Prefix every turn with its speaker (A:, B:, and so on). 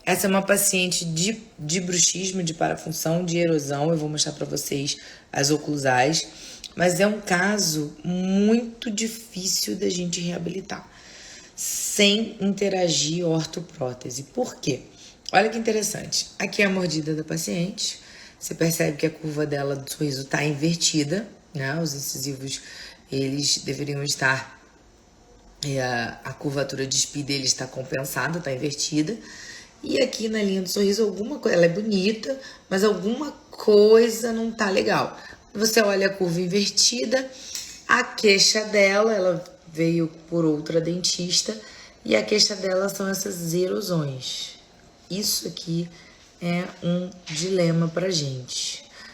A: Essa é uma paciente de bruxismo, de parafunção, de erosão. Eu vou mostrar para vocês as oclusais. Mas é um caso muito difícil da gente reabilitar sem interagir ortoprótese. Por quê? Olha que interessante. Aqui é a mordida da paciente. Você percebe que a curva dela do sorriso está invertida, né? Os incisivos, eles deveriam estar... a curvatura de SPI dele está compensada, está invertida. E aqui na linha do sorriso, alguma coisa... Ela é bonita, mas alguma coisa não tá legal. Você olha a curva invertida, a queixa dela, ela veio por outra dentista, e a queixa dela são essas erosões. Isso aqui é um dilema pra gente.